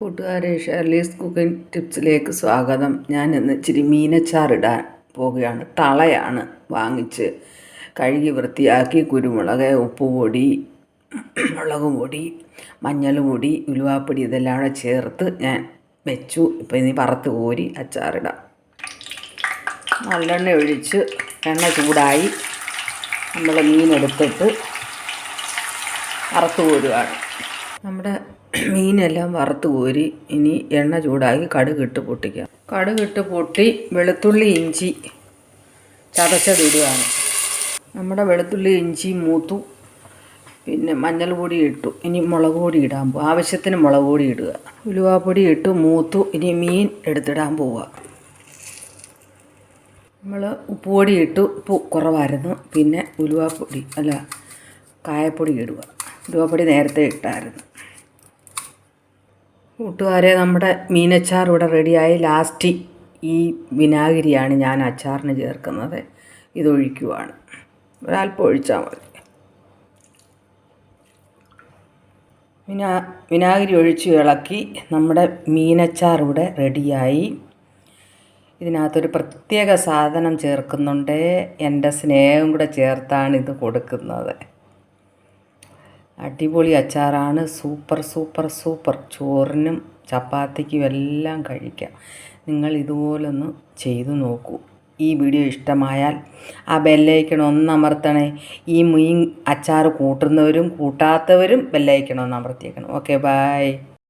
കൂട്ടുകാരെ, ഷെർലീസ് കുക്കിംഗ് ടിപ്സിലേക്ക് സ്വാഗതം. ഞാൻ ഇന്ന് ഇച്ചിരി മീനച്ചാറിടാൻ പോവുകയാണ്. തളയാണ് വാങ്ങിച്ച് കഴുകി വൃത്തിയാക്കി കുരുമുളക്, ഉപ്പുപൊടി, മുളക് പൊടി, മഞ്ഞൾ പൊടി, ഉലുവാപ്പൊടി ഇതെല്ലാം കൂടെ ചേർത്ത് ഞാൻ വെച്ചു. ഇപ്പോൾ ഇനി വറുത്ത് കോരി അച്ചാറിടാം. നല്ലെണ്ണ ഒഴിച്ച് എണ്ണ ചൂടായി നമ്മൾ മീനെടുത്തിട്ട് വറുത്ത് കോരുകയാണ്. നമ്മുടെ മീനെല്ലാം വറുത്ത് കോരി ഇനി എണ്ണ ചൂടാക്കി കടുകിട്ട് പൊട്ടിക്കാം. കടുകിട്ട് പൊട്ടി വെളുത്തുള്ളി ഇഞ്ചി ചതച്ചതിടുകയാണ്. നമ്മുടെ വെളുത്തുള്ളി ഇഞ്ചി മൂത്തു. പിന്നെ മഞ്ഞൾ പൊടി ഇട്ടു. ഇനി മുളക് പൊടി ഇടാൻ പോവുക. ആവശ്യത്തിന് മുളക് പൊടി ഇടുക. ഉലുവാപ്പൊടി ഇട്ട് മൂത്തു. ഇനി മീൻ എടുത്തിടാൻ പോവുക. നമ്മൾ ഉപ്പുപൊടി ഇട്ടു. ഉപ്പ് കുറവായിരുന്നു. പിന്നെ കായപ്പൊടി ഇടുക. ഉലുവാപ്പൊടി നേരത്തെ ഇട്ടായിരുന്നു. കൂട്ടുകാരെ, നമ്മുടെ മീനച്ചാർ ഇവിടെ റെഡിയായി. ലാസ്റ്റ് ഈ വിനാഗിരിയാണ് ഞാൻ അച്ചാറിന് ചേർക്കുന്നത്. ഇതൊഴിക്കുവാണ്. ഒരല്പം ഒഴിച്ചാൽ മതി. വിനാഗിരി ഒഴിച്ച് ഇളക്കി നമ്മുടെ മീനച്ചാർ ഇവിടെ റെഡിയായി. ഇതിനകത്തൊരു പ്രത്യേക സാധനം ചേർക്കുന്നുണ്ട്. എൻ്റെ സ്നേഹം കൂടെ ചേർത്താണ് ഇത് കൊടുക്കുന്നത്. അടിപൊളി അച്ചാറാണ്. Super super super. ചോറിനും ചപ്പാത്തിക്കും എല്ലാം കഴിക്കാം. നിങ്ങൾ ഇതുപോലൊന്ന് ചെയ്തു നോക്കൂ. ഈ വീഡിയോ ഇഷ്ടമായാൽ ആ ബെല്ലൈക്കൺ ഒന്ന് അമർത്തണേ. ഈ മീൻ അച്ചാർ കൂട്ടുന്നവരും കൂട്ടാത്തവരും ബെല്ലൈക്കൺ ഒന്ന് അമർത്തിയേക്കണം. Okay, by.